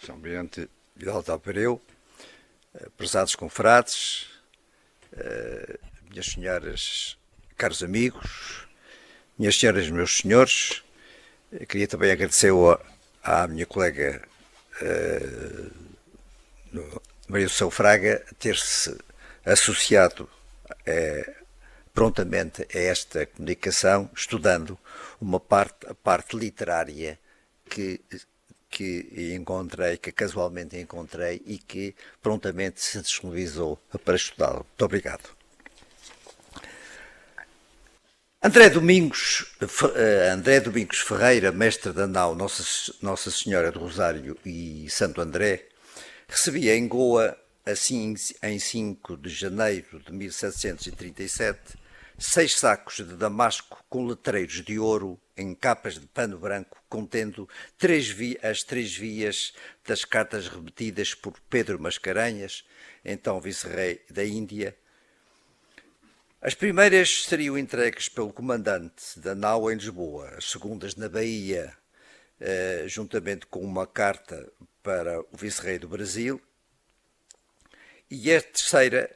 São Bento Vidal de Alpareu, prezados confrades, minhas senhoras, caros amigos, minhas senhoras, meus senhores, queria também agradecer à minha colega Maria do Céu Fraga ter-se associado prontamente a esta comunicação, estudando a parte literária que encontrei, que casualmente encontrei e que prontamente se disponibilizou para estudá-lo. Muito obrigado. André Domingos Ferreira, mestre da nau Nossa Senhora do Rosário e Santo André, recebia em Goa, assim em 5 de janeiro de 1737, 6 sacos de damasco com letreiros de ouro em capas de pano branco, contendo as 3 vias das cartas remetidas por Pedro Mascarenhas, então vice-rei da Índia. As primeiras seriam entregues pelo comandante da nau em Lisboa, as segundas na Bahia, juntamente com uma carta para o vice-rei do Brasil, e a terceira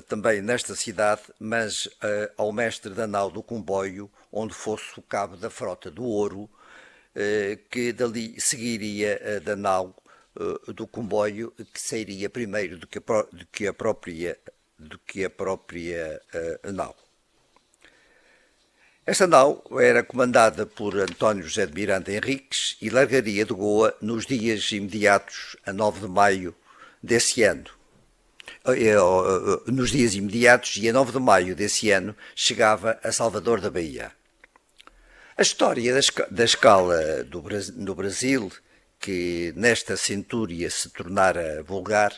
também nesta cidade, mas ao mestre da nau do comboio, onde fosse o cabo da frota do ouro, que dali seguiria da nau do comboio, que sairia primeiro do que a própria nau. Esta nau era comandada por António José de Miranda Henriques e largaria de Goa nos dias imediatos a 9 de maio desse ano. Nos dias imediatos e a 9 de maio desse ano chegava a Salvador da Bahia. A história da escala no Brasil, que nesta centúria se tornara vulgar,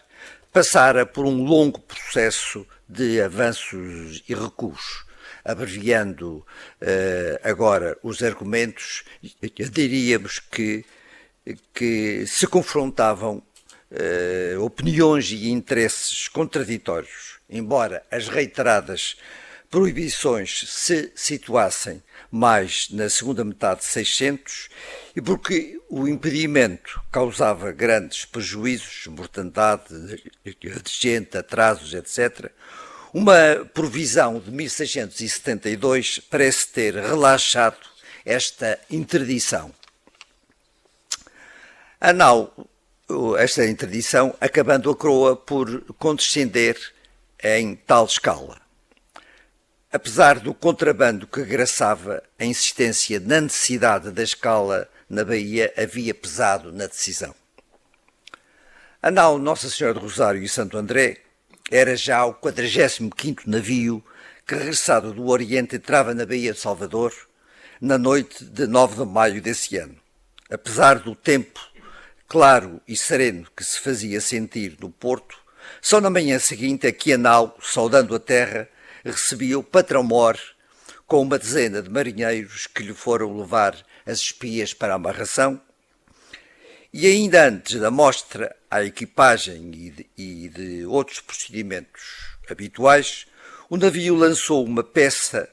passara por um longo processo de avanços e recuos, abreviando agora os argumentos, diríamos que se confrontavam opiniões e interesses contraditórios, embora as reiteradas proibições se situassem mais na segunda metade de 600 e porque o impedimento causava grandes prejuízos, mortandade de gente, atrasos, etc., uma provisão de 1672 parece ter relaxado esta interdição. Esta interdição acabando a coroa por condescender em tal escala. Apesar do contrabando que graçava, a insistência na necessidade da escala na Bahia havia pesado na decisão. A nau Nossa Senhora do Rosário e Santo André era já o 45º navio que, regressado do Oriente, entrava na Baía de Salvador na noite de 9 de maio desse ano. Apesar do tempo claro e sereno que se fazia sentir no porto, só na manhã seguinte é que a nau, saudando a terra, recebia o patrão-mor com uma dezena de marinheiros que lhe foram levar as espias para a amarração, e ainda antes da mostra à equipagem e de outros procedimentos habituais, o navio lançou uma peça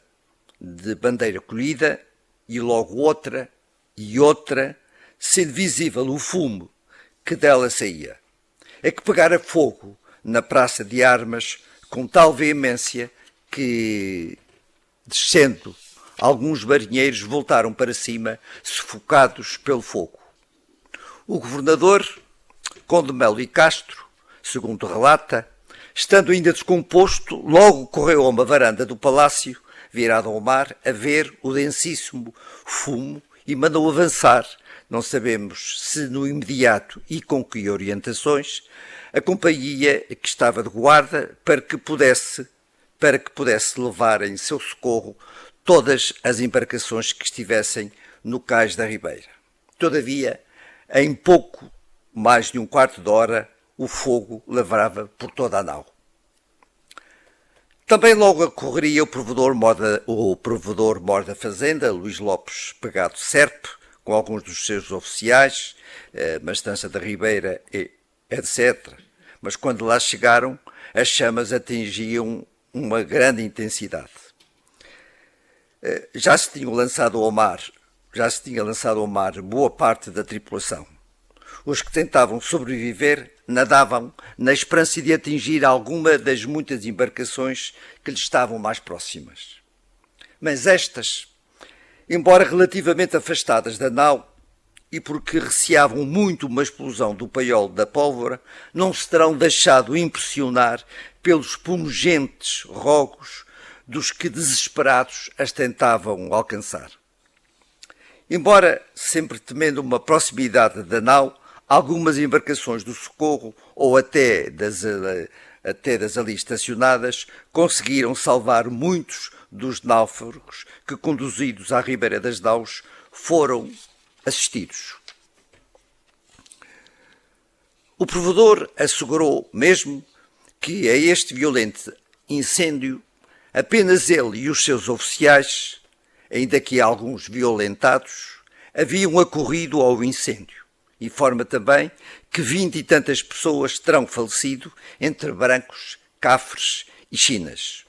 de bandeira colhida e logo outra e outra, sendo visível o fumo que dela saía. É que pegara fogo na praça de armas com tal veemência que, descendo, alguns marinheiros voltaram para cima, sufocados pelo fogo. O governador, Conde Melo e Castro, segundo relata, estando ainda descomposto, logo correu a uma varanda do palácio, virado ao mar, a ver o densíssimo fumo e mandou avançar, não sabemos se no imediato e com que orientações, a companhia que estava de guarda para que pudesse levar em seu socorro todas as embarcações que estivessem no cais da Ribeira. Todavia, em pouco mais de um quarto de hora, o fogo lavrava por toda a nau. Também logo acorreria o provedor-mor da fazenda, Luís Lopes Pegado Serpe, com alguns dos seus oficiais, Mastança da Ribeira, etc. Mas quando lá chegaram, as chamas atingiam uma grande intensidade. Já se tinha lançado ao mar boa parte da tripulação. Os que tentavam sobreviver nadavam na esperança de atingir alguma das muitas embarcações que lhes estavam mais próximas. Mas estas, embora relativamente afastadas da nau, e porque receavam muito uma explosão do paiol da pólvora, não se terão deixado impressionar pelos pungentes rogos dos que desesperados as tentavam alcançar. Embora sempre temendo uma proximidade da nau, algumas embarcações do socorro ou até das ali estacionadas conseguiram salvar muitos dos náufragos que, conduzidos à ribeira das naus, foram assistidos. O provedor assegurou mesmo que a este violento incêndio apenas ele e os seus oficiais, ainda que alguns violentados, haviam acorrido ao incêndio. Informa também que 20 e tantas pessoas terão falecido entre brancos, cafres e chinas.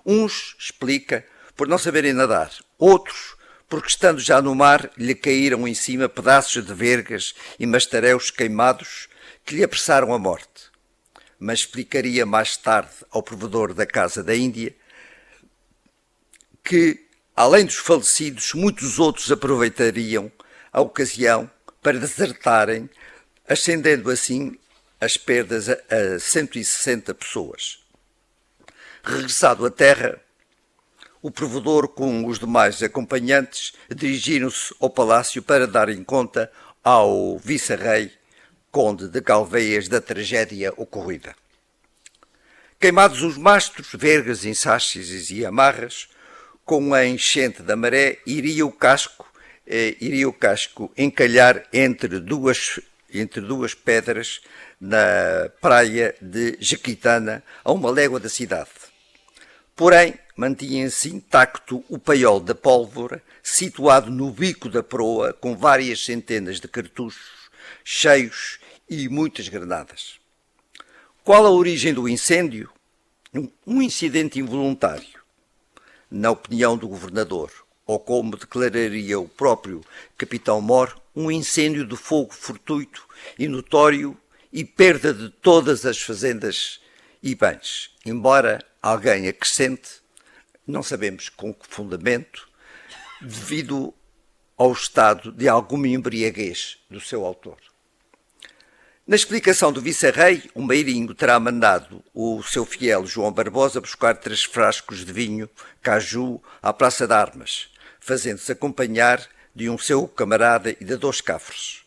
Uns, explica, por não saberem nadar, outros, porque estando já no mar, lhe caíram em cima pedaços de vergas e mastaréus queimados que lhe apressaram a morte. Mas explicaria mais tarde ao provedor da Casa da Índia que, além dos falecidos, muitos outros aproveitariam a ocasião para desertarem, ascendendo assim as perdas a 160 pessoas. Regressado à terra, o provedor com os demais acompanhantes dirigiram-se ao palácio para darem conta ao vice-rei, conde de Galveias, da tragédia ocorrida. Queimados os mastros, vergas, ensaches e amarras, com a enchente da maré, iria o casco encalhar entre duas pedras na praia de Jequitana, a uma légua da cidade. Porém, mantinha-se intacto o paiol da pólvora, situado no bico da proa, com várias centenas de cartuchos cheios e muitas granadas. Qual a origem do incêndio? Um incidente involuntário, na opinião do governador, ou como declararia o próprio capitão Mor, um incêndio de fogo fortuito e notório e perda de todas as fazendas e bens, embora alguém acrescente, não sabemos com que fundamento, devido ao estado de alguma embriaguez do seu autor. Na explicação do vice-rei, o Meirinho terá mandado o seu fiel João Barbosa buscar 3 frascos de vinho caju à Praça de Armas, fazendo-se acompanhar de um seu camarada e de 2 cafres.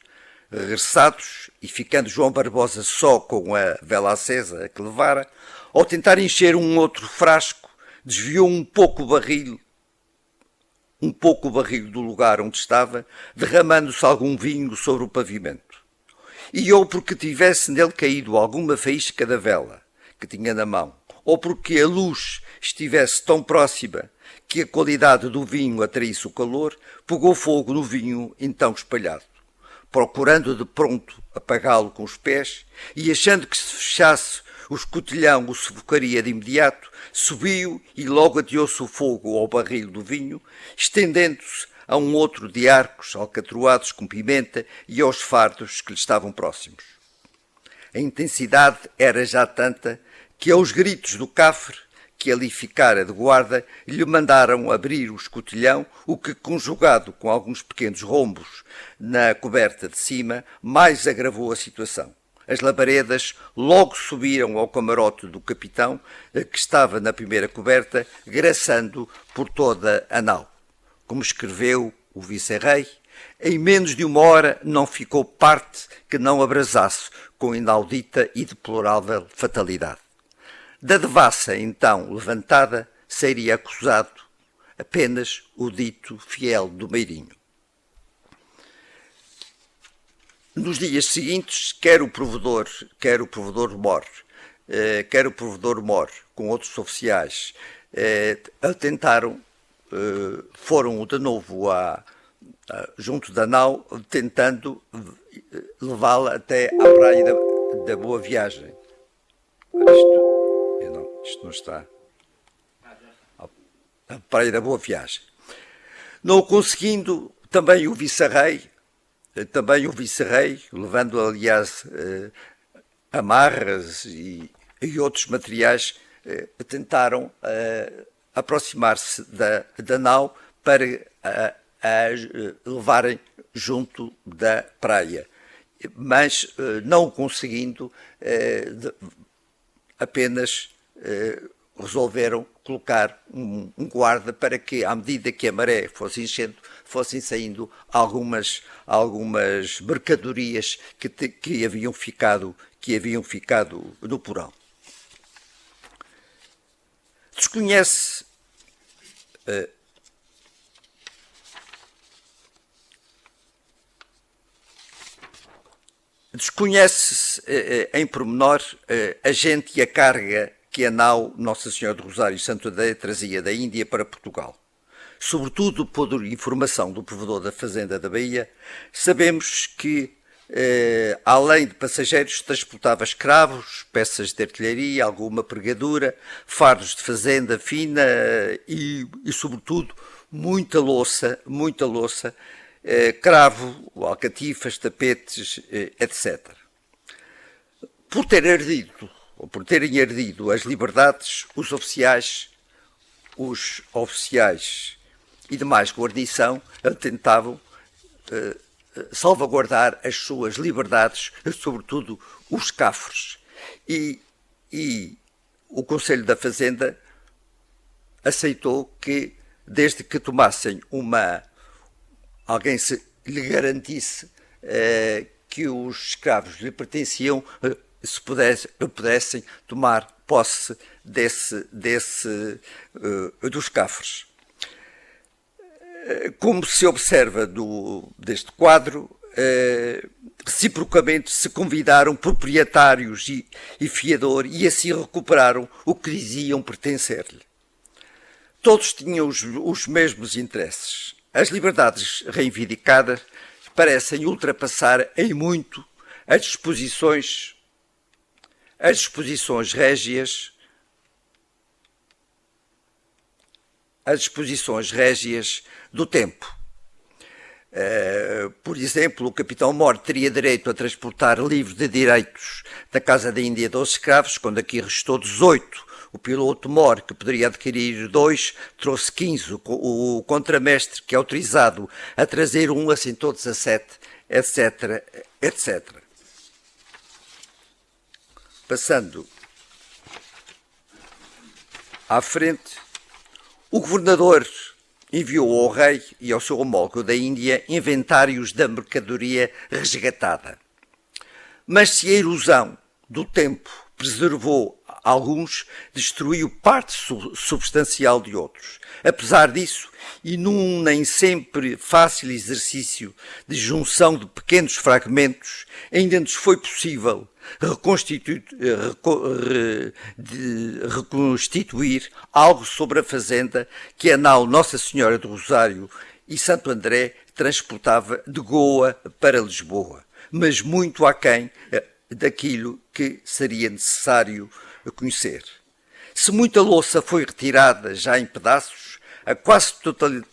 Regressados, e ficando João Barbosa só com a vela acesa que levara, ao tentar encher um outro frasco, desviou um pouco o barril do lugar onde estava, derramando-se algum vinho sobre o pavimento. E ou porque tivesse nele caído alguma faísca da vela que tinha na mão, ou porque a luz estivesse tão próxima que a qualidade do vinho atraísse o calor, pegou fogo no vinho então espalhado. Procurando de pronto apagá-lo com os pés, e achando que se fechasse o escotilhão o sufocaria de imediato, subiu e logo ateou-se o fogo ao barril do vinho, estendendo-se a um outro de arcos alcatroados com pimenta e aos fardos que lhe estavam próximos. A intensidade era já tanta que aos gritos do cafre, que ali ficara de guarda, lhe mandaram abrir o escotilhão, o que, conjugado com alguns pequenos rombos na coberta de cima, mais agravou a situação. As labaredas logo subiram ao camarote do capitão, que estava na primeira coberta, graçando por toda a nau. Como escreveu o vice-rei, em menos de 1 hora não ficou parte que não abrasasse com inaudita e deplorável fatalidade. Da devassa, então, levantada, seria acusado apenas o dito fiel do Meirinho. Nos dias seguintes, quer o provedor Mor, com outros oficiais, foram de novo junto da nau, tentando levá-la até à praia da Boa Viagem. Isto não está. A praia da Boa Viagem. Não conseguindo, também o vice-rei também o vice-rei, levando aliás amarras e outros materiais, tentaram aproximar-se da nau para a levarem junto da praia. Mas não conseguindo, apenas resolveram colocar um guarda para que, à medida que a maré fosse enchendo, fossem saindo algumas mercadorias que haviam ficado no porão. Desconhece em pormenor a gente e a carga que a nau Nossa Senhora do Rosário e Santo André trazia da Índia para Portugal. Sobretudo por informação do provedor da Fazenda da Bahia, sabemos que, além de passageiros, transportava escravos, peças de artilharia, alguma pregadura, fardos de fazenda fina e sobretudo, muita louça, cravo, alcatifas, tapetes, etc. Por terem ardido as liberdades, os oficiais e demais guarnição tentavam salvaguardar as suas liberdades, sobretudo os cafres. E o Conselho da Fazenda aceitou que, desde que tomassem alguém lhe garantisse que os escravos lhe pertenciam, se pudessem tomar posse dos cafres. Como se observa deste quadro, reciprocamente se convidaram proprietários e fiador e assim recuperaram o que diziam pertencer-lhe. Todos tinham os mesmos interesses. As liberdades reivindicadas parecem ultrapassar em muito as disposições régias do tempo. Por exemplo, o capitão Mor teria direito a transportar livros de direitos da Casa da Índia 12 escravos, quando aqui restou 18. O piloto Mor, que poderia adquirir 2, trouxe 15. O contramestre, que é autorizado a trazer 1, assentou 17, etc, etc. Passando à frente, o governador enviou ao rei e ao seu homólogo da Índia inventários da mercadoria resgatada. Mas se a erosão do tempo preservou alguns, destruiu parte substancial de outros. Apesar disso, e num nem sempre fácil exercício de junção de pequenos fragmentos, ainda nos foi possível reconstituir algo sobre a fazenda que a nau Nossa Senhora do Rosário e Santo André transportava de Goa para Lisboa, mas muito aquém daquilo que seria necessário conhecer. Se muita louça foi retirada já em pedaços, a quase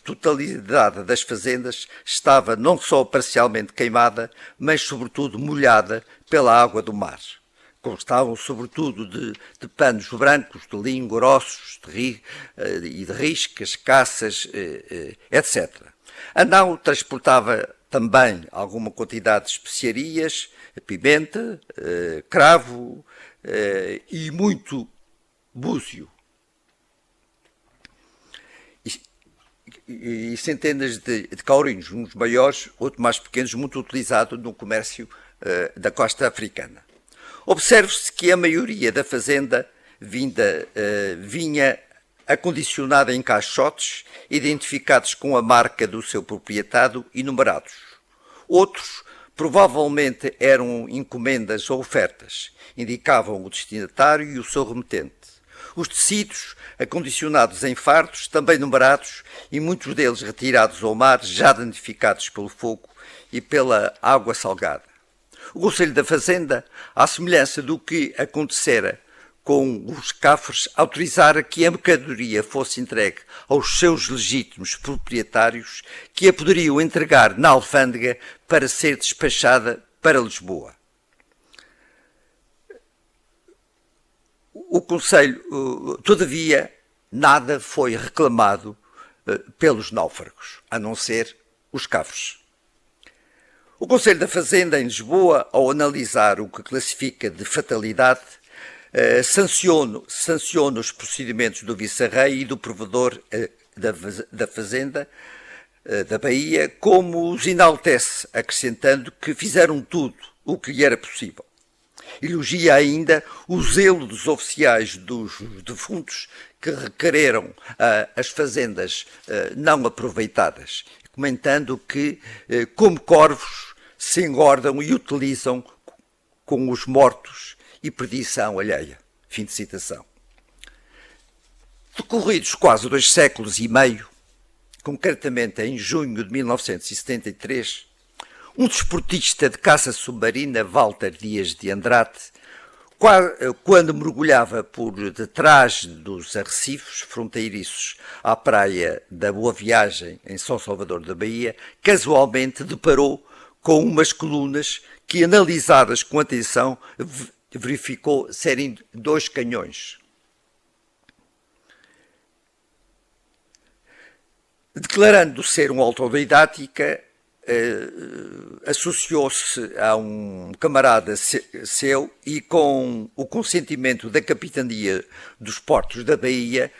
totalidade das fazendas estava não só parcialmente queimada, mas sobretudo molhada pela água do mar. Constavam sobretudo de panos brancos, de linho grossos e de riscas, caças, etc. A nau transportava também alguma quantidade de especiarias, pimenta, cravo e muito búzio. E centenas de caurinhos, uns maiores, outros mais pequenos, muito utilizado no comércio da costa africana. Observe-se que a maioria da fazenda vinha acondicionada em caixotes, identificados com a marca do seu proprietário e numerados. Outros provavelmente eram encomendas ou ofertas, indicavam o destinatário e o seu remetente. Os tecidos, acondicionados em fardos, também numerados, e muitos deles retirados ao mar, já danificados pelo fogo e pela água salgada. O Conselho da Fazenda, à semelhança do que acontecera com os cafres, autorizara que a mercadoria fosse entregue aos seus legítimos proprietários, que a poderiam entregar na alfândega para ser despachada para Lisboa. O Conselho, todavia, nada foi reclamado pelos náufragos, a não ser os cafres. O Conselho da Fazenda, em Lisboa, ao analisar o que classifica de fatalidade, sanciona os procedimentos do vice-rei e do provedor da Fazenda da Bahia, como os enaltece, acrescentando que fizeram tudo o que lhe era possível. Elogia ainda o zelo dos oficiais dos defuntos que requereram as fazendas não aproveitadas, comentando que, como corvos, se engordam e utilizam com os mortos e perdição alheia. Fim de citação. Decorridos quase 2 séculos e meio, concretamente em junho de 1973, um desportista de caça submarina, Walter Dias de Andrade, quando mergulhava por detrás dos arrecifes fronteiriços à praia da Boa Viagem, em São Salvador da Bahia, casualmente deparou com umas colunas que, analisadas com atenção, verificou serem 2 canhões. Declarando ser um autodidática, associou-se a um camarada seu e, com o consentimento da Capitania dos Portos da Bahia,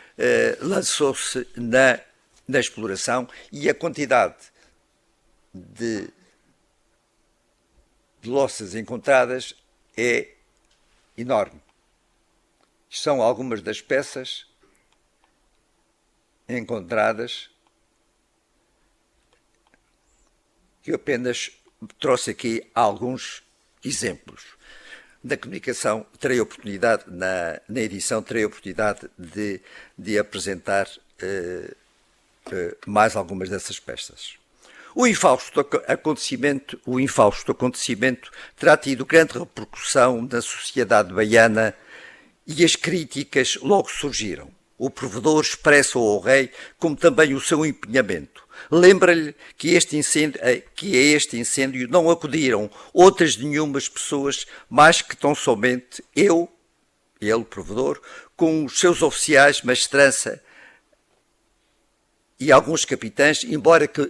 lançou-se na exploração, e a quantidade de louças encontradas é enorme. São algumas das peças encontradas que eu apenas trouxe aqui alguns exemplos. Na comunicação terei oportunidade, na edição terei oportunidade de apresentar mais algumas dessas peças. O infausto acontecimento terá tido grande repercussão na sociedade baiana e as críticas logo surgiram. O provedor expressa ao rei como também o seu empenhamento. Lembra-lhe que a este incêndio não acudiram outras nenhumas pessoas, mais que tão somente ele, provedor, com os seus oficiais, mestrança e alguns capitães,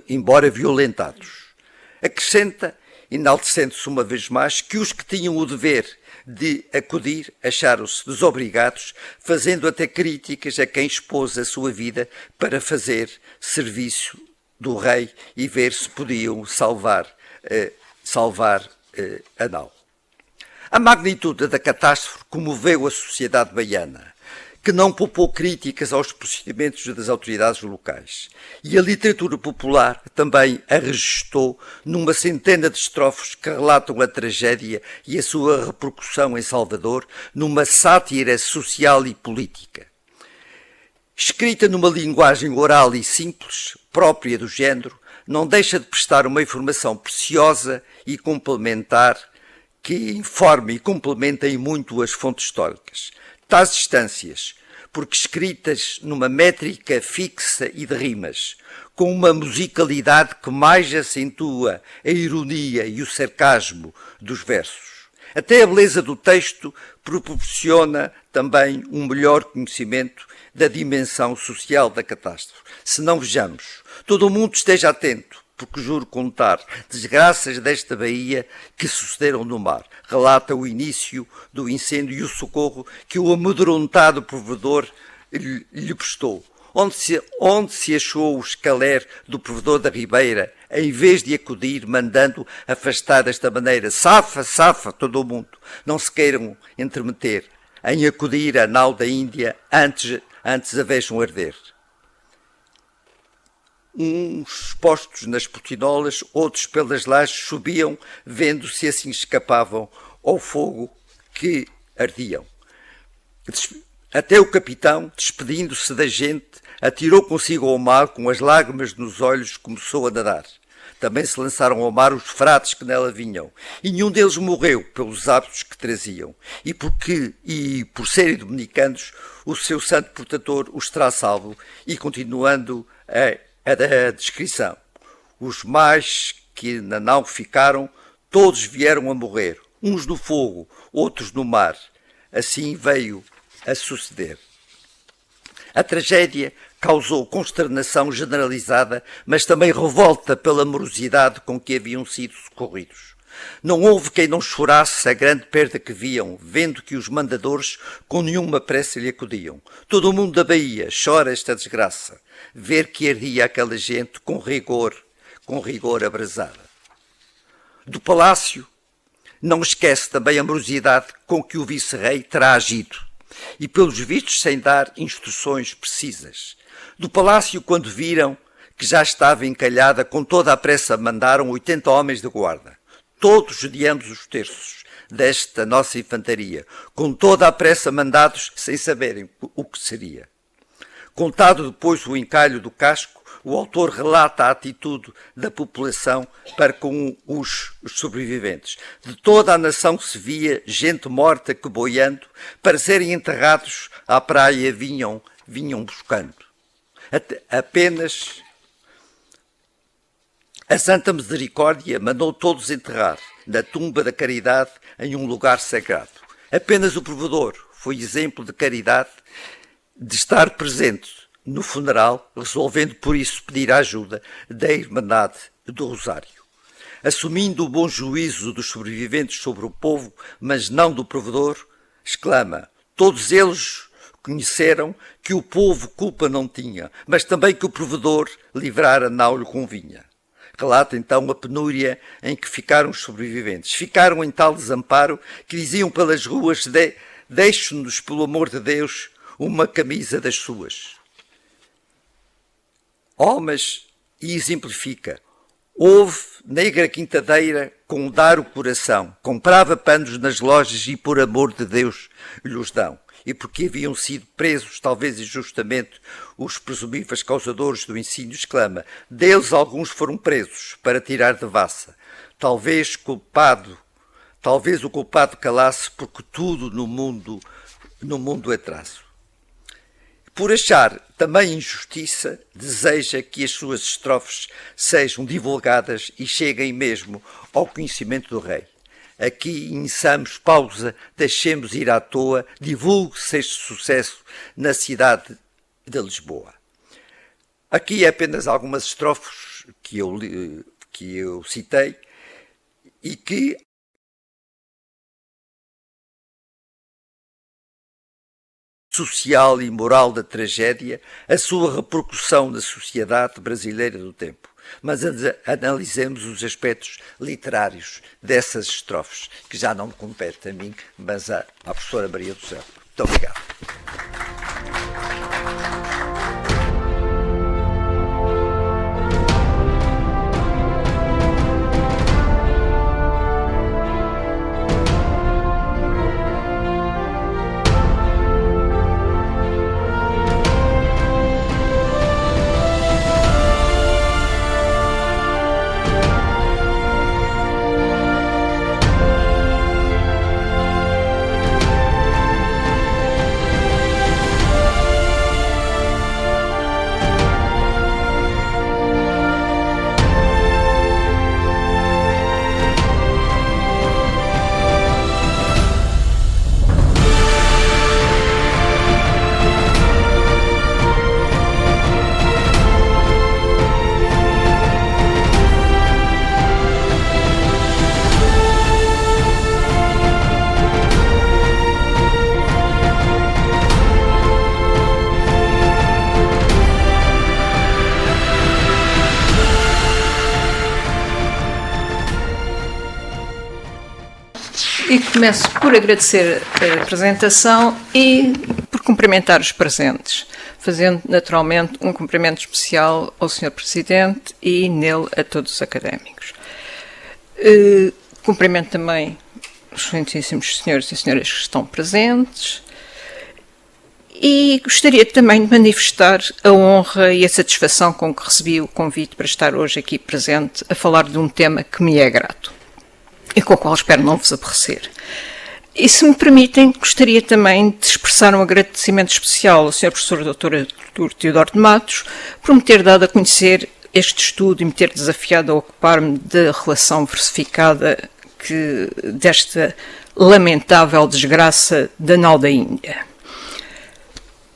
embora violentados. Acrescenta, enaltecendo-se uma vez mais, que os que tinham o dever de acudir acharam-se desobrigados, fazendo até críticas a quem expôs a sua vida para fazer serviço do rei e ver se podiam salvar a nau. A magnitude da catástrofe comoveu a sociedade baiana, que não poupou críticas aos procedimentos das autoridades locais. E a literatura popular também a registou numa centena de estrofes que relatam a tragédia e a sua repercussão em Salvador, numa sátira social e política. Escrita numa linguagem oral e simples, própria do género, não deixa de prestar uma informação preciosa e complementar, que informa e complementa em muito as fontes históricas. Tais instâncias, porque escritas numa métrica fixa e de rimas, com uma musicalidade que mais acentua a ironia e o sarcasmo dos versos. Até a beleza do texto proporciona também um melhor conhecimento da dimensão social da catástrofe. Se não vejamos, todo o mundo esteja atento, porque juro contar desgraças desta Bahia que sucederam no mar. Relata o início do incêndio e o socorro que o amedrontado provedor lhe prestou. Onde se achou o escaler do provedor da Ribeira, em vez de acudir, mandando afastar desta maneira, safa, todo o mundo, não se queiram entremeter em acudir à nau da Índia antes a vejam arder. Uns postos nas portinolas, outros pelas lajes subiam, vendo se assim escapavam ao fogo que ardiam. Até o capitão, despedindo-se da gente, atirou consigo ao mar, com as lágrimas nos olhos, começou a nadar. Também se lançaram ao mar os frades que nela vinham, e nenhum deles morreu pelos hábitos que traziam, e por serem dominicanos, o seu santo protetor os terá salvo, e continuando a descrição. Os mais que na nau ficaram, todos vieram a morrer, uns no fogo, outros no mar. Assim veio a suceder. A tragédia causou consternação generalizada, mas também revolta pela morosidade com que haviam sido socorridos. Não houve quem não chorasse a grande perda que viam, vendo que os mandadores com nenhuma pressa lhe acudiam. Todo o mundo da Bahia chora esta desgraça, ver que ardia aquela gente com rigor abrasada. Do palácio, não esquece também a morosidade com que o vice-rei terá agido, e pelos vistos sem dar instruções precisas. Do palácio, quando viram que já estava encalhada, com toda a pressa mandaram 80 homens de guarda, todos de ambos os terços desta nossa infantaria, com toda a pressa mandados sem saberem o que seria. Contado depois o encalho do casco, o autor relata a atitude da população para com os sobreviventes. De toda a nação se via gente morta que, boiando, para serem enterrados à praia vinham buscando. Apenas a Santa Misericórdia mandou todos enterrar na tumba da caridade em um lugar sagrado. Apenas o provedor foi exemplo de caridade, de estar presente no funeral, resolvendo por isso pedir a ajuda da Irmandade do Rosário. Assumindo o bom juízo dos sobreviventes sobre o povo, mas não do provedor, exclama: todos eles conheceram que o povo culpa não tinha, mas também que o provedor livrara não lhe convinha. Relata então a penúria em que ficaram os sobreviventes. Ficaram em tal desamparo que diziam pelas ruas: deixe-nos, pelo amor de Deus, uma camisa das suas. Mas, e exemplifica, houve negra quintadeira com dar o coração, comprava panos nas lojas e por amor de Deus lhes dão. E porque haviam sido presos, talvez injustamente, os presumíveis causadores do ensino, exclama: deles alguns foram presos para tirar de vaça. Talvez o culpado calasse, porque tudo no mundo é traço. Por achar também injustiça, deseja que as suas estrofes sejam divulgadas e cheguem mesmo ao conhecimento do rei. Aqui iniciamos pausa, deixemos ir à toa, divulgue-se este sucesso na cidade de Lisboa. Aqui é apenas algumas estrofes que eu citei e que social e moral da tragédia, a sua repercussão na sociedade brasileira do tempo. Mas analisemos os aspectos literários dessas estrofes, que já não me compete a mim, mas à professora Maria do Céu. Muito obrigado. E começo por agradecer a apresentação e por cumprimentar os presentes, fazendo naturalmente um cumprimento especial ao Sr. Presidente e nele a todos os académicos. Cumprimento também os excelentíssimos senhores e senhoras que estão presentes e gostaria também de manifestar a honra e a satisfação com que recebi o convite para estar hoje aqui presente a falar de um tema que me é grato e com o qual espero não vos aborrecer. E se me permitem, gostaria também de expressar um agradecimento especial ao Sr. Professor Dr. Teodoro de Matos por me ter dado a conhecer este estudo e me ter desafiado a ocupar-me da relação versificada desta lamentável desgraça da nau da Índia.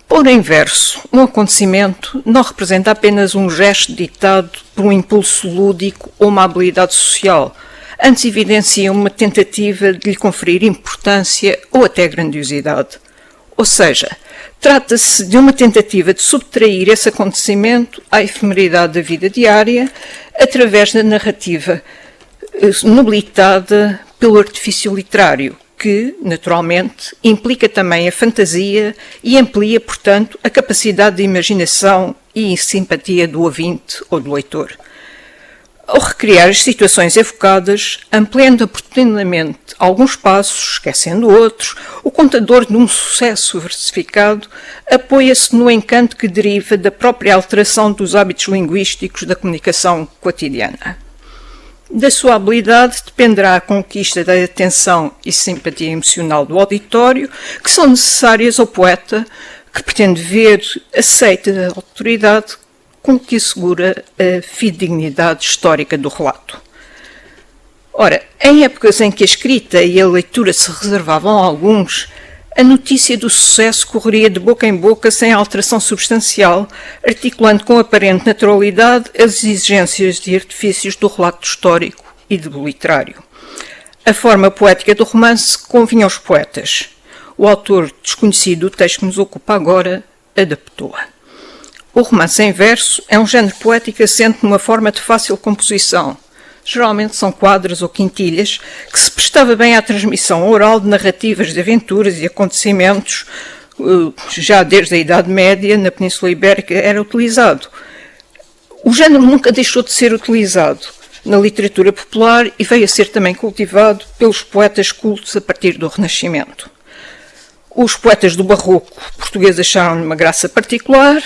Pôr em verso um acontecimento não representa apenas um gesto ditado por um impulso lúdico ou uma habilidade social, antes evidencia uma tentativa de lhe conferir importância ou até grandiosidade. Ou seja, trata-se de uma tentativa de subtrair esse acontecimento à efemeridade da vida diária através da narrativa nobilitada pelo artifício literário, que, naturalmente, implica também a fantasia e amplia, portanto, a capacidade de imaginação e simpatia do ouvinte ou do leitor. Ao recriar as situações evocadas, ampliando oportunamente alguns passos, esquecendo outros, o contador de um sucesso versificado apoia-se no encanto que deriva da própria alteração dos hábitos linguísticos da comunicação cotidiana. Da sua habilidade dependerá a conquista da atenção e simpatia emocional do auditório, que são necessárias ao poeta, que pretende ver aceita a autoridade com que assegura a fidedignidade histórica do relato. Ora, em épocas em que a escrita e a leitura se reservavam a alguns, a notícia do sucesso correria de boca em boca sem alteração substancial, articulando com aparente naturalidade as exigências e artifícios do relato histórico e do literário. A forma poética do romance convinha aos poetas. O autor desconhecido do texto que nos ocupa agora adaptou-a. O romance em verso é um género poético assente numa forma de fácil composição. Geralmente são quadros ou quintilhas, que se prestava bem à transmissão oral de narrativas de aventuras e acontecimentos, já desde a Idade Média, na Península Ibérica, era utilizado. O género nunca deixou de ser utilizado na literatura popular e veio a ser também cultivado pelos poetas cultos a partir do Renascimento. Os poetas do Barroco portugueses acharam-lhe uma graça particular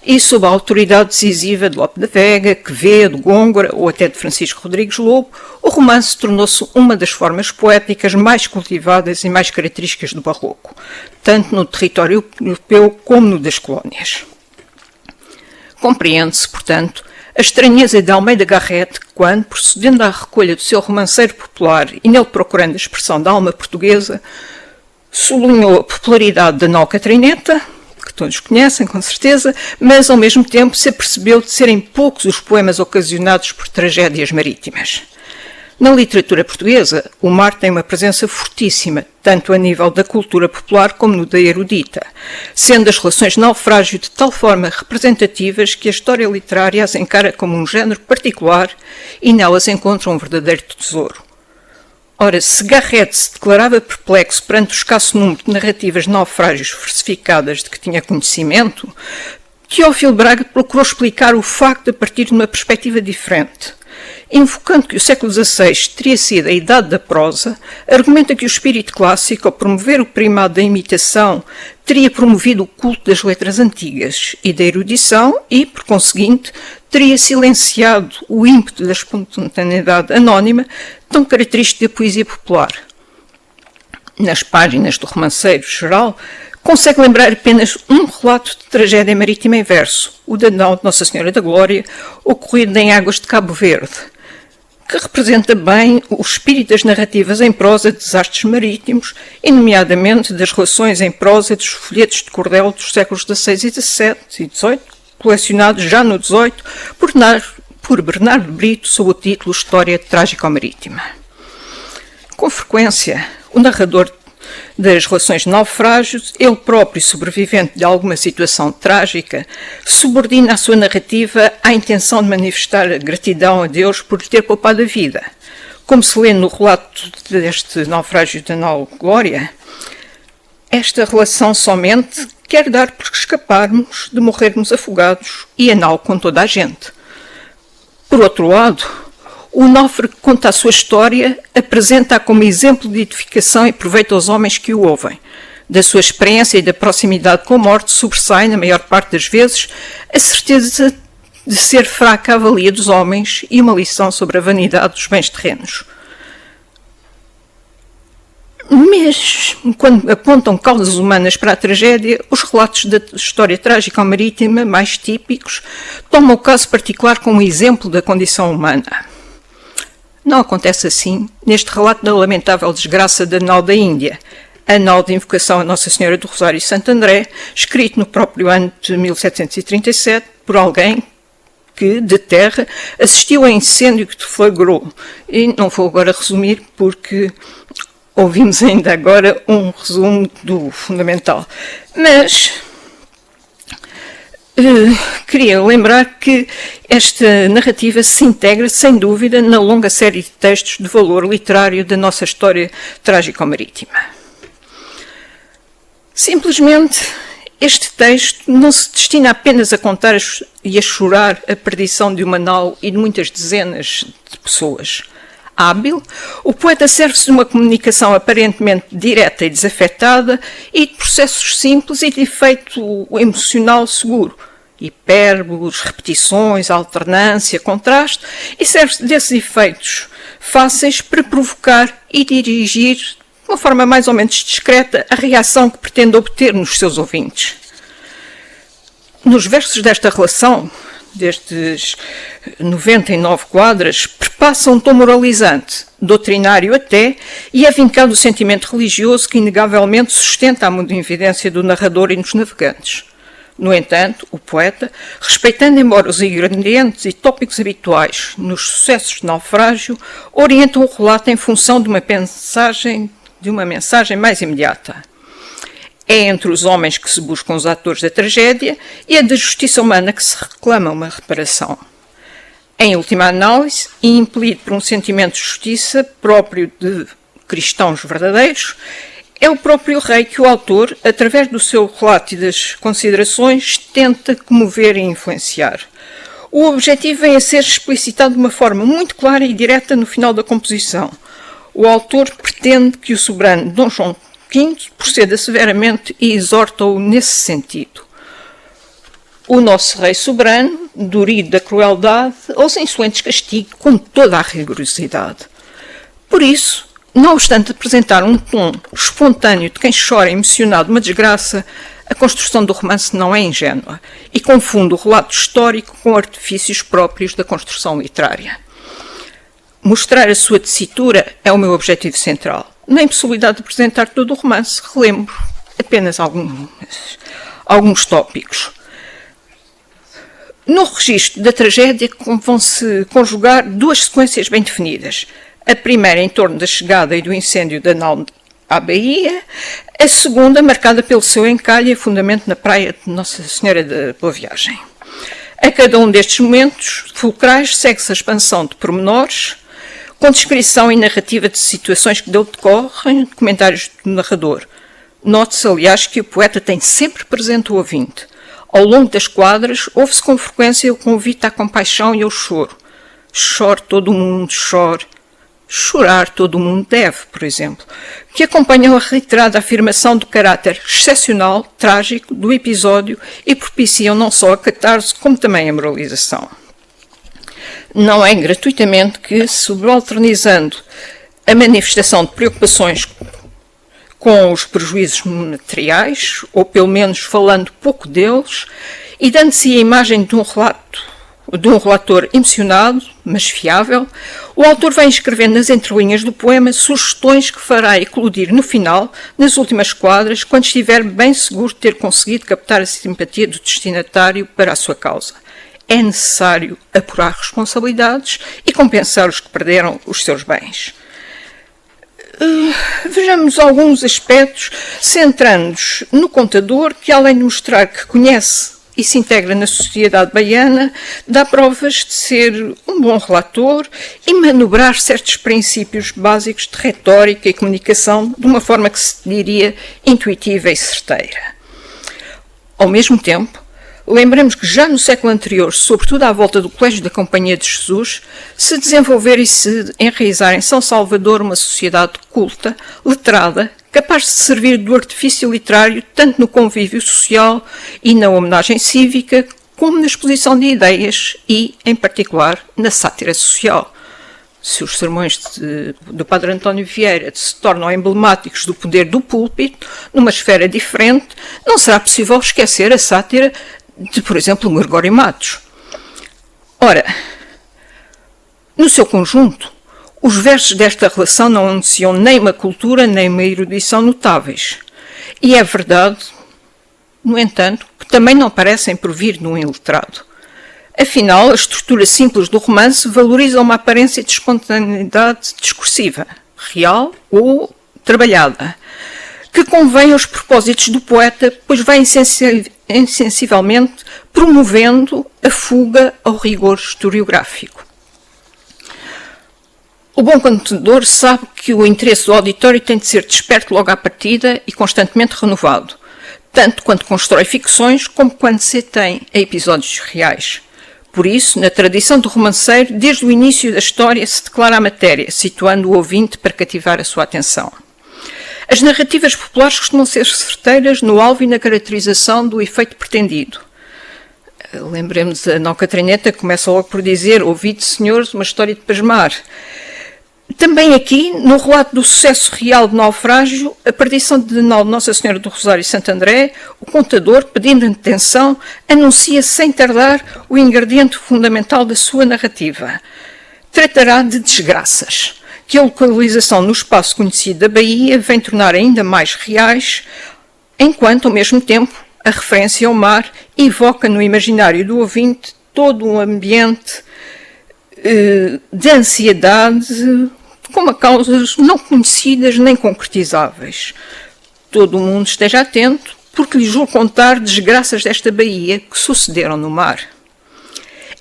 e, sob a autoridade decisiva de Lope da Vega, Quevedo, Góngora ou até de Francisco Rodrigues Lobo, o romance tornou-se uma das formas poéticas mais cultivadas e mais características do Barroco, tanto no território europeu como no das colónias. Compreende-se, portanto, a estranheza de Almeida Garrett quando, procedendo à recolha do seu romanceiro popular e nele procurando a expressão da alma portuguesa, sublinhou a popularidade da nau Catrineta, que todos conhecem, com certeza, mas ao mesmo tempo se apercebeu de serem poucos os poemas ocasionados por tragédias marítimas. Na literatura portuguesa, o mar tem uma presença fortíssima, tanto a nível da cultura popular como no da erudita, sendo as relações de naufrágio de tal forma representativas que a história literária as encara como um género particular e nelas encontra um verdadeiro tesouro. Ora, se Garrett se declarava perplexo perante o escasso número de narrativas de naufrágios versificadas de que tinha conhecimento, Teófilo Braga procurou explicar o facto a partir de uma perspectiva diferente. Invocando que o século XVI teria sido a idade da prosa, argumenta que o espírito clássico, ao promover o primado da imitação, teria promovido o culto das letras antigas e da erudição e, por conseguinte, teria silenciado o ímpeto da espontaneidade anónima, tão característico da poesia popular. Nas páginas do romanceiro geral, consegue lembrar apenas um relato de tragédia marítima em verso, o da nau de Nossa Senhora da Glória, ocorrido em águas de Cabo Verde, que representa bem o espírito das narrativas em prosa de desastres marítimos, e nomeadamente das relações em prosa dos folhetos de cordel dos séculos XVI e XVII e XVIII, colecionados já no XVIII por Bernardo Brito sob o título História Trágico-Marítima. Com frequência, o narrador das relações de naufrágios, ele próprio sobrevivente de alguma situação trágica, subordina a sua narrativa à intenção de manifestar a gratidão a Deus por lhe ter poupado a vida. Como se lê no relato deste naufrágio da nau Glória, esta relação somente quer dar por escaparmos de morrermos afogados e a nau com toda a gente. Por outro lado, o náufrago que conta a sua história apresenta-a como exemplo de edificação e proveito aos homens que o ouvem, Da sua experiência e da proximidade com a morte sobressai, na maior parte das vezes, a certeza de ser fraca a valia dos homens e uma lição sobre a vanidade dos bens terrenos. Mesmo quando apontam causas humanas para a tragédia, os relatos da história trágica ou marítima mais típicos tomam o caso particular como exemplo da condição humana. Não acontece assim neste relato da lamentável desgraça da nau da Índia, a nau de invocação a Nossa Senhora do Rosário e Santo André, escrito no próprio ano de 1737 por alguém que, de terra, assistiu a incêndio que deflagrou. E não vou agora resumir porque ouvimos ainda agora um resumo do fundamental. Mas queria lembrar que esta narrativa se integra, sem dúvida, na longa série de textos de valor literário da nossa história trágico-marítima. Simplesmente, este texto não se destina apenas a contar e a chorar a perdição de uma nau e de muitas dezenas de pessoas. Hábil, o poeta serve-se de uma comunicação aparentemente direta e desafetada e de processos simples e de efeito emocional seguro. Hipérboles, repetições, alternância, contraste, e serve-se desses efeitos fáceis para provocar e dirigir, de uma forma mais ou menos discreta, a reação que pretende obter nos seus ouvintes. Nos versos desta relação, destes 99 quadras, perpassa um tom moralizante, doutrinário até, e é vincado o sentimento religioso que inegavelmente sustenta a mundividência do narrador e dos navegantes. No entanto, o poeta, respeitando embora os ingredientes e tópicos habituais nos sucessos de naufrágio, orienta o relato em função de uma mensagem mais imediata. É entre os homens que se buscam os atores da tragédia e é da justiça humana que se reclama uma reparação. Em última análise, e impelido por um sentimento de justiça próprio de cristãos verdadeiros, é o próprio rei que o autor, através do seu relato e das considerações, tenta comover e influenciar. O objetivo vem a ser explicitado de uma forma muito clara e direta no final da composição. O autor pretende que o soberano Dom João V proceda severamente e exorta-o nesse sentido. O nosso rei soberano, dorido da crueldade, aos insolentes castiga com toda a rigorosidade. Por isso, não obstante apresentar um tom espontâneo de quem chora emocionado uma desgraça, a construção do romance não é ingênua e confunde o relato histórico com artifícios próprios da construção literária. Mostrar a sua tessitura é o meu objetivo central. Na impossibilidade de apresentar todo o romance, relembro apenas alguns tópicos. No registro da tragédia vão-se conjugar duas sequências bem definidas. A primeira em torno da chegada e do incêndio da nau à Bahia, a segunda marcada pelo seu encalhe e afundamento na praia de Nossa Senhora da Boa Viagem. A cada um destes momentos fulcrais segue-se a expansão de pormenores, com descrição e narrativa de situações que dele decorrem, comentários do narrador. Note-se, aliás, que o poeta tem sempre presente o ouvinte. Ao longo das quadras, ouve-se com frequência o convite à compaixão e ao choro. Chore todo o mundo, chore. Chorar todo o mundo deve, por exemplo, que acompanham a reiterada afirmação do caráter excepcional, trágico, do episódio e propiciam não só a catarse, como também a moralização. Não é gratuitamente que, subalternizando a manifestação de preocupações com os prejuízos materiais, ou pelo menos falando pouco deles, e dando-se a imagem de um relator emocionado, mas fiável, o autor vai escrevendo nas entrelinhas do poema sugestões que fará eclodir no final, nas últimas quadras, quando estiver bem seguro de ter conseguido captar a simpatia do destinatário para a sua causa. É necessário apurar responsabilidades e compensar os que perderam os seus bens. Vejamos alguns aspectos, centrando-nos no contador, que além de mostrar que conhece e se integra na sociedade baiana, dá provas de ser um bom relator e manobrar certos princípios básicos de retórica e comunicação de uma forma que se diria intuitiva e certeira. Ao mesmo tempo, lembramos que já no século anterior, sobretudo à volta do Colégio da Companhia de Jesus, se desenvolver e se enraizar em São Salvador uma sociedade culta, letrada, capaz de servir do artifício literário tanto no convívio social e na homenagem cívica, como na exposição de ideias e, em particular, na sátira social. Se os sermões do Padre António Vieira se tornam emblemáticos do poder do púlpito, numa esfera diferente, não será possível esquecer a sátira de, por exemplo, Gregório Matos. Ora, no seu conjunto, os versos desta relação não anunciam nem uma cultura nem uma erudição notáveis. E é verdade, no entanto, que também não parecem provir de um iletrado. Afinal, a estrutura simples do romance valoriza uma aparência de espontaneidade discursiva, real ou trabalhada, que convém aos propósitos do poeta, pois vai insensivelmente promovendo a fuga ao rigor historiográfico. O bom contador sabe que o interesse do auditório tem de ser desperto logo à partida e constantemente renovado, tanto quando constrói ficções como quando se atém a episódios reais. Por isso, na tradição do romanceiro, desde o início da história se declara a matéria, situando o ouvinte para cativar a sua atenção. As narrativas populares costumam ser certeiras no alvo e na caracterização do efeito pretendido. Lembremos a Nau Catrineta, que começa logo por dizer: "Ouvid, senhores, uma história de pasmar." Também aqui, no relato do sucesso real de naufrágio, a perdição de Nossa Senhora do Rosário e Santo André, o contador, pedindo atenção, anuncia sem tardar o ingrediente fundamental da sua narrativa. Tratará de desgraças, que a localização no espaço conhecido da Bahia vem tornar ainda mais reais, enquanto, ao mesmo tempo, a referência ao mar evoca no imaginário do ouvinte todo um ambiente de ansiedade, como a causas não conhecidas nem concretizáveis. Todo o mundo esteja atento, porque lhes vou contar desgraças desta Bahia que sucederam no mar.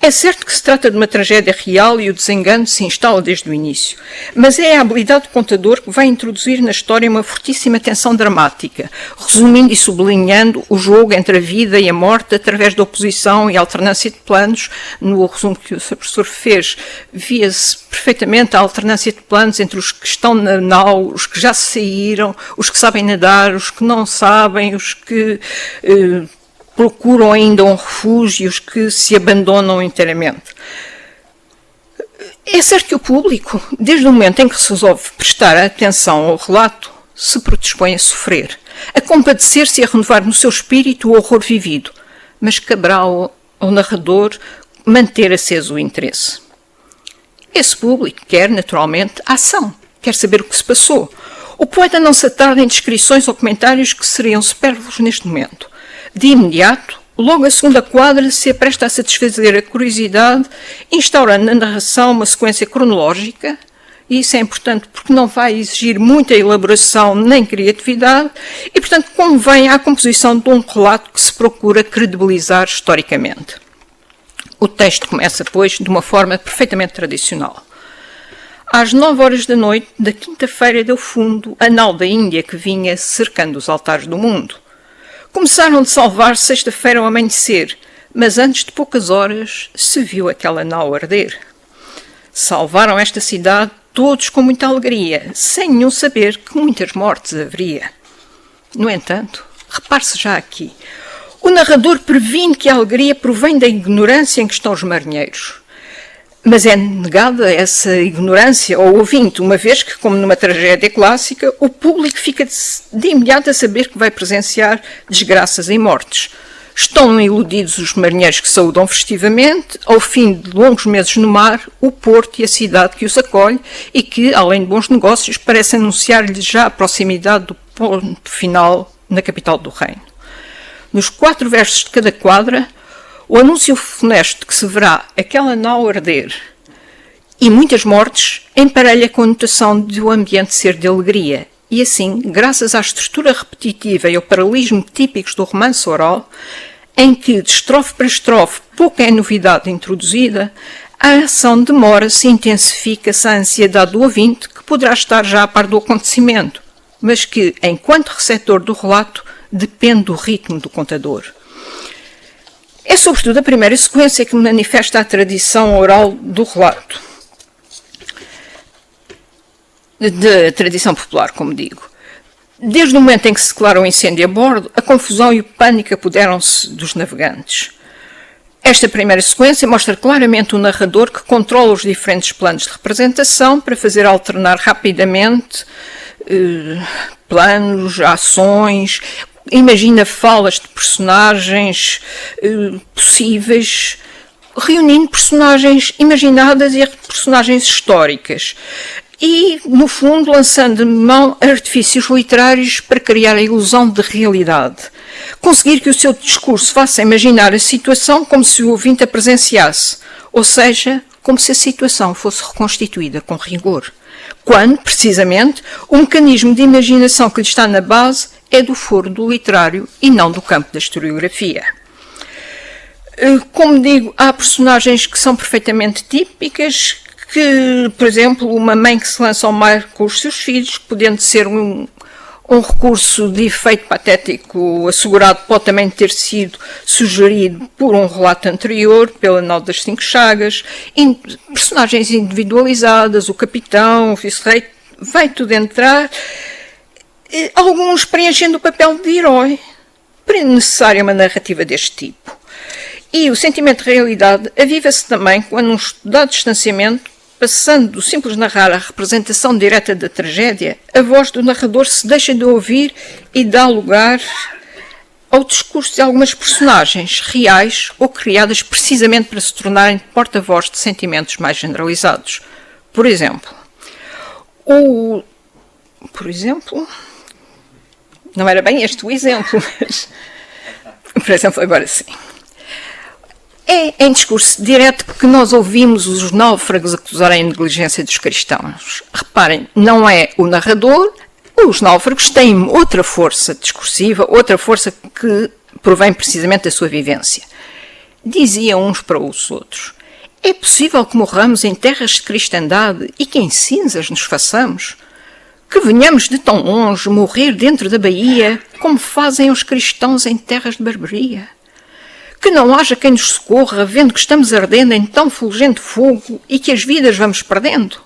É certo que se trata de uma tragédia real e o desengano se instala desde o início, mas é a habilidade do contador que vai introduzir na história uma fortíssima tensão dramática, resumindo e sublinhando o jogo entre a vida e a morte através da oposição e alternância de planos. No resumo que o Sr. Professor fez, via-se perfeitamente a alternância de planos entre os que estão na nau, os que já saíram, os que sabem nadar, os que não sabem, os que procuram ainda um refúgio, os que se abandonam inteiramente. É certo que o público, desde o momento em que se resolve prestar atenção ao relato, se predispõe a sofrer, a compadecer-se e a renovar no seu espírito o horror vivido, mas caberá ao narrador manter aceso o interesse. Esse público quer, naturalmente, a ação, quer saber o que se passou. O poeta não se atarda em descrições ou comentários que seriam supérfluos neste momento. De imediato, logo a segunda quadra se apresta a satisfazer a curiosidade, instaurando na narração uma sequência cronológica, e isso é importante porque não vai exigir muita elaboração nem criatividade, e, portanto, convém à composição de um relato que se procura credibilizar historicamente. O texto começa, pois, de uma forma perfeitamente tradicional. Às 9 horas da noite da quinta-feira deu fundo a nau da Índia que vinha cercando os altares do mundo. Começaram de salvar sexta-feira ao amanhecer, mas antes de poucas horas se viu aquela nau arder. Salvaram esta cidade todos com muita alegria, sem nenhum saber que muitas mortes haveria. No entanto, repare-se já aqui, o narrador previne que a alegria provém da ignorância em que estão os marinheiros. Mas é negada essa ignorância ao ouvinte, uma vez que, como numa tragédia clássica, o público fica de imediato a saber que vai presenciar desgraças e mortes. Estão iludidos os marinheiros que saúdam festivamente, ao fim de longos meses no mar, o porto e a cidade que os acolhe e que, além de bons negócios, parece anunciar-lhes já a proximidade do ponto final na capital do reino. Nos 4 versos de cada quadra, o anúncio funesto que se verá aquela nau arder e muitas mortes emparelha com a notação de o ambiente ser de alegria. E assim, graças à estrutura repetitiva e ao paralelismo típicos do romance oral, em que de estrofe para estrofe pouca é novidade introduzida, a ação demora-se e intensifica-se a ansiedade do ouvinte, que poderá estar já a par do acontecimento, mas que, enquanto receptor do relato, depende do ritmo do contador. É sobretudo a primeira sequência que manifesta a tradição oral do relato, da tradição popular, como digo. Desde o momento em que se declarou o incêndio a bordo, a confusão e o pânico apoderam-se dos navegantes. Esta primeira sequência mostra claramente o narrador que controla os diferentes planos de representação para fazer alternar rapidamente planos, ações, imagina falas de personagens possíveis, reunindo personagens imaginadas e personagens históricas. E, no fundo, lançando de mão artifícios literários para criar a ilusão de realidade. Conseguir que o seu discurso faça imaginar a situação como se o ouvinte a presenciasse, ou seja, como se a situação fosse reconstituída com rigor. Quando, precisamente, o mecanismo de imaginação que lhe está na base é do foro do literário e não do campo da historiografia. Como digo, há personagens que são perfeitamente típicas, que, por exemplo, uma mãe que se lança ao mar com os seus filhos, podendo ser um recurso de efeito patético assegurado, pode também ter sido sugerido por um relato anterior, pela Nó das Cinco Chagas, personagens individualizadas, o capitão, o vice-rei, vai tudo entrar, alguns preenchendo o papel de herói, para necessária uma narrativa deste tipo. E o sentimento de realidade aviva-se também quando um estudado distanciamento, passando do simples narrar à representação direta da tragédia, a voz do narrador se deixa de ouvir e dá lugar ao discurso de algumas personagens reais ou criadas precisamente para se tornarem porta-voz de sentimentos mais generalizados. Por exemplo, não era bem este o exemplo, mas, por exemplo, agora sim. É em discurso direto que nós ouvimos os náufragos acusarem a negligência dos cristãos. Reparem, não é o narrador, os náufragos têm outra força discursiva, outra força que provém precisamente da sua vivência. Diziam uns para os outros: é possível que morramos em terras de cristandade e que em cinzas nos façamos? Que venhamos de tão longe morrer dentro da baía, como fazem os cristãos em terras de barbaria? Que não haja quem nos socorra, vendo que estamos ardendo em tão fulgente fogo e que as vidas vamos perdendo?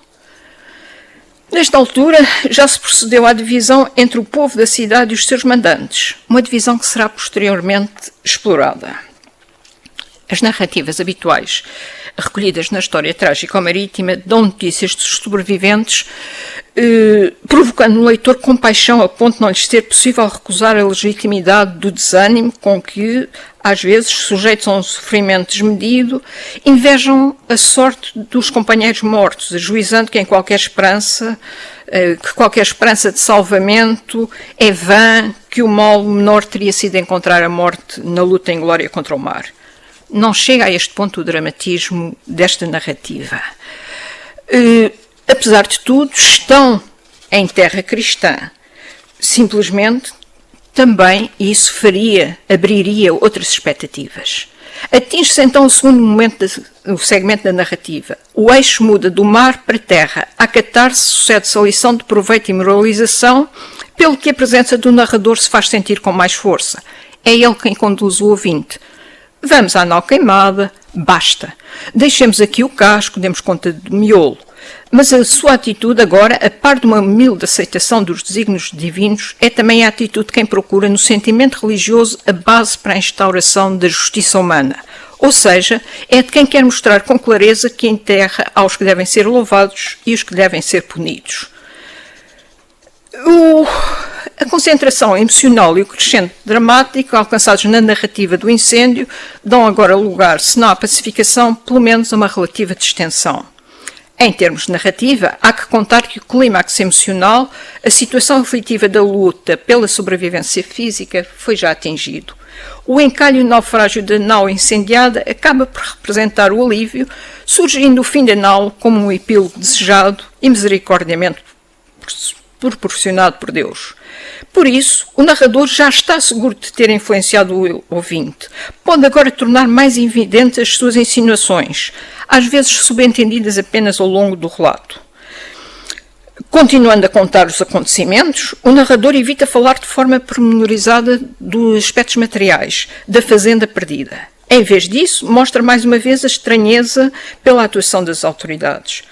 Nesta altura, já se procedeu à divisão entre o povo da cidade e os seus mandantes, uma divisão que será posteriormente explorada. As narrativas habituais, recolhidas na história trágico-marítima, dão notícias dos sobreviventes, provocando no leitor compaixão a ponto de não lhes ser possível recusar a legitimidade do desânimo com que, às vezes, sujeitos a um sofrimento desmedido, invejam a sorte dos companheiros mortos, ajuizando que qualquer esperança de salvamento é vã, que o mal menor teria sido encontrar a morte na luta em glória contra o mar. Não chega a este ponto o dramatismo desta narrativa. Apesar de tudo, estão em terra cristã. Simplesmente, também isso abriria outras expectativas. Atinge-se então o segundo o segmento da narrativa. O eixo muda do mar para a terra. A catarse sucede-se a lição de proveito e moralização, pelo que a presença do narrador se faz sentir com mais força. É ele quem conduz o ouvinte. Vamos à nau queimada, basta. Deixemos aqui o casco, demos conta do miolo. Mas a sua atitude agora, a par de uma humilde aceitação dos desígnios divinos, é também a atitude de quem procura no sentimento religioso a base para a instauração da justiça humana. Ou seja, é de quem quer mostrar com clareza que enterra aos que devem ser louvados e os que devem ser punidos. A concentração emocional e o crescente dramático alcançados na narrativa do incêndio dão agora lugar, se não à pacificação, pelo menos a uma relativa distensão. Em termos de narrativa, há que contar que o clímax emocional, a situação aflitiva da luta pela sobrevivência física, foi já atingido. O encalho e o naufrágio da nau incendiada acaba por representar o alívio, surgindo o fim da nau como um epílogo desejado e misericordiamente proporcionado por Deus. Por isso, o narrador já está seguro de ter influenciado o ouvinte. Pode agora tornar mais evidentes as suas insinuações, às vezes subentendidas apenas ao longo do relato. Continuando a contar os acontecimentos, o narrador evita falar de forma pormenorizada dos aspectos materiais da fazenda perdida. Em vez disso, mostra mais uma vez a estranheza pela atuação das autoridades.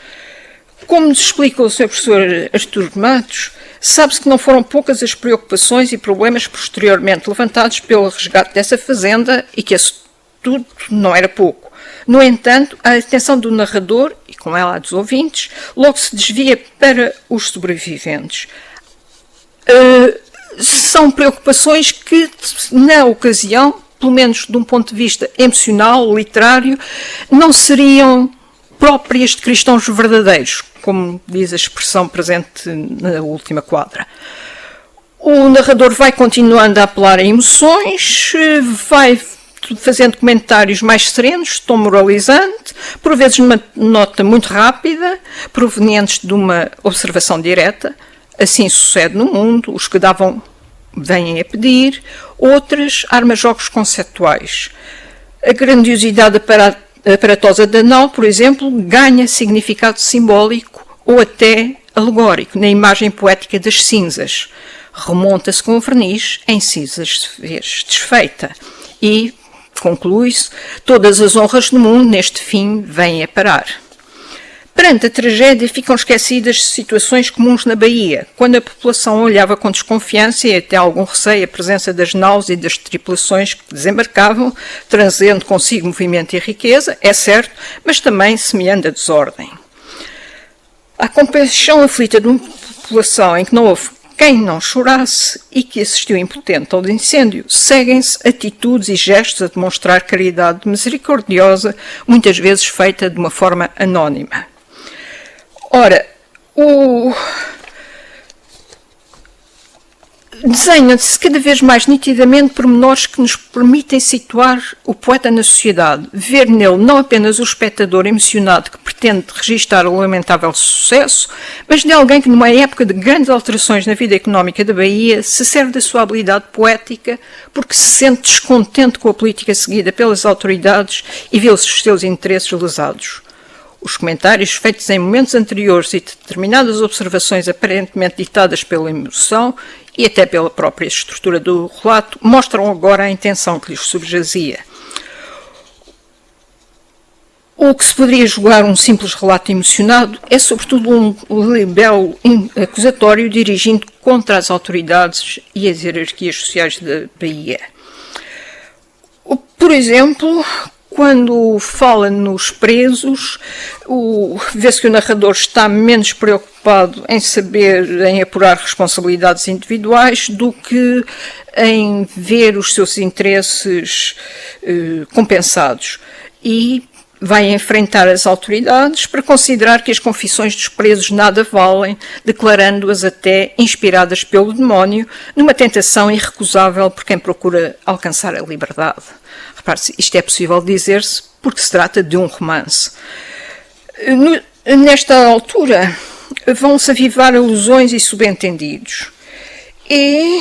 Como nos explica o Sr. Professor Artur Matos, Sabe-se que não foram poucas as preocupações e problemas posteriormente levantados pelo resgate dessa fazenda e que esse tudo não era pouco. No entanto, a atenção do narrador, e com ela a dos ouvintes, logo se desvia para os sobreviventes. São preocupações que, na ocasião, pelo menos de um ponto de vista emocional, literário, não seriam próprias de cristãos verdadeiros, como diz a expressão presente na última quadra. O narrador vai continuando a apelar a emoções, vai fazendo comentários mais serenos, tom moralizante, por vezes numa nota muito rápida, provenientes de uma observação direta. Assim sucede no mundo, os que davam vêm a pedir, outras arma-jogos conceptuais. A grandiosidade aparatosa da nau, por exemplo, ganha significado simbólico ou até alegórico na imagem poética das cinzas. Remonta-se com o verniz em cinzas de vez desfeita e conclui-se: todas as honras do mundo neste fim vêm a parar. Perante a tragédia ficam esquecidas situações comuns na Bahia, quando a população olhava com desconfiança e até algum receio a presença das naus e das tripulações que desembarcavam, trazendo consigo movimento e riqueza, é certo, mas também semeando a desordem. A compaixão aflita de uma população em que não houve quem não chorasse e que assistiu impotente ao incêndio, seguem-se atitudes e gestos a demonstrar caridade misericordiosa, muitas vezes feita de uma forma anónima. Ora, desenham-se cada vez mais nitidamente pormenores que nos permitem situar o poeta na sociedade, ver nele não apenas o espectador emocionado que pretende registar o lamentável sucesso, mas de alguém que, numa época de grandes alterações na vida económica da Bahia, se serve da sua habilidade poética porque se sente descontente com a política seguida pelas autoridades e vê os seus interesses lesados. Os comentários feitos em momentos anteriores e determinadas observações aparentemente ditadas pela emoção e até pela própria estrutura do relato mostram agora a intenção que lhes subjazia. O que se poderia julgar um simples relato emocionado é sobretudo um libelo acusatório dirigindo contra as autoridades e as hierarquias sociais da Bahia. Por exemplo, quando fala nos presos, vê-se que o narrador está menos preocupado em apurar responsabilidades individuais do que em ver os seus interesses compensados. E vai enfrentar as autoridades para considerar que as confissões dos presos nada valem, declarando-as até inspiradas pelo demónio, numa tentação irrecusável por quem procura alcançar a liberdade. Repare-se, isto é possível dizer-se porque se trata de um romance. Nesta altura, vão-se avivar alusões e subentendidos. E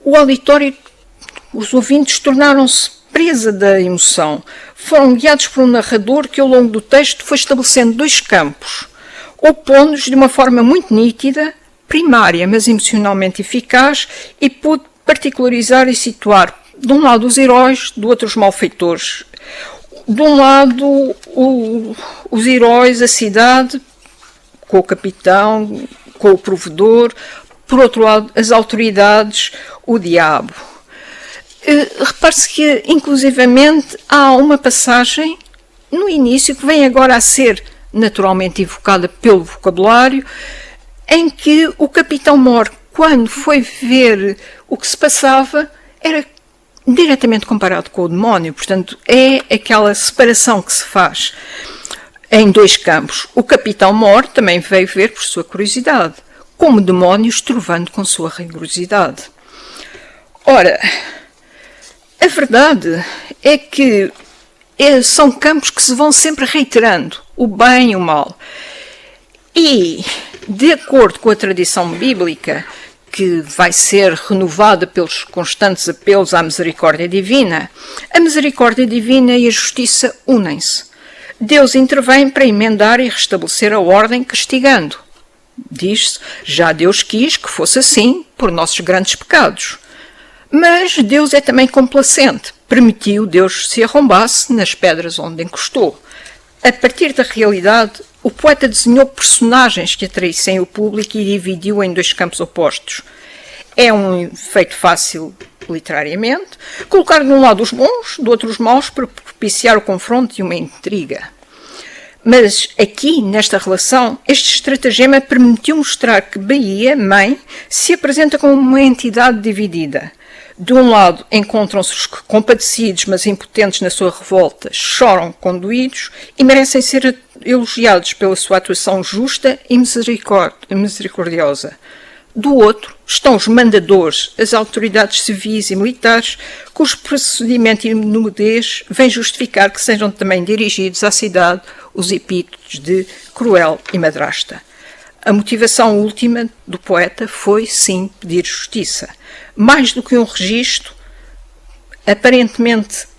o auditório, os ouvintes, tornaram-se presa da emoção. Foram guiados por um narrador que, ao longo do texto, foi estabelecendo dois campos, opondo-os de uma forma muito nítida, primária, mas emocionalmente eficaz, e pôde particularizar e situar, de um lado, os heróis, do outro, os malfeitores. De um lado, os heróis, a cidade, com o capitão, com o provedor. Por outro lado, as autoridades, o diabo. Repare-se que, inclusivamente, há uma passagem no início que vem agora a ser naturalmente evocada pelo vocabulário, em que o capitão Mor, quando foi ver o que se passava, era diretamente comparado com o demónio. Portanto, é aquela separação que se faz em dois campos. O capitão Mor também veio ver por sua curiosidade, como demónios trovando com sua rigorosidade. Ora, a verdade é que são campos que se vão sempre reiterando, o bem e o mal. E, de acordo com a tradição bíblica, que vai ser renovada pelos constantes apelos à misericórdia divina, a misericórdia divina e a justiça unem-se. Deus intervém para emendar e restabelecer a ordem castigando. Diz-se, já Deus quis que fosse assim por nossos grandes pecados. Mas Deus é também complacente. Permitiu Deus se arrombasse nas pedras onde encostou. A partir da realidade, o poeta desenhou personagens que atraíssem o público e dividiu em dois campos opostos. É um feito fácil literariamente, colocar de um lado os bons, do outro os maus, para propiciar o confronto e uma intriga. Mas aqui, nesta relação, este estratagema permitiu mostrar que Bahia, mãe, se apresenta como uma entidade dividida. De um lado, encontram-se os compadecidos, mas impotentes na sua revolta, choram condoídos e merecem ser elogiados pela sua atuação justa e misericordiosa. Do outro, estão os mandadores, as autoridades civis e militares, cujo procedimento e nudez vem justificar que sejam também dirigidos à cidade os epítetos de cruel e madrasta. A motivação última do poeta foi, sim, pedir justiça. Mais do que um registro, aparentemente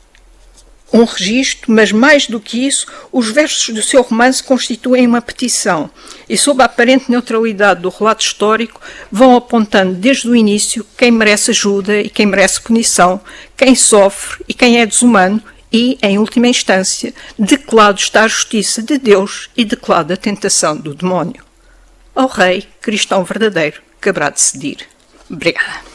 um registro, mas mais do que isso, os versos do seu romance constituem uma petição e, sob a aparente neutralidade do relato histórico, vão apontando desde o início quem merece ajuda e quem merece punição, quem sofre e quem é desumano e, em última instância, de que lado está a justiça de Deus e de que lado a tentação do demónio. Ao rei cristão verdadeiro caberá decidir. Obrigada.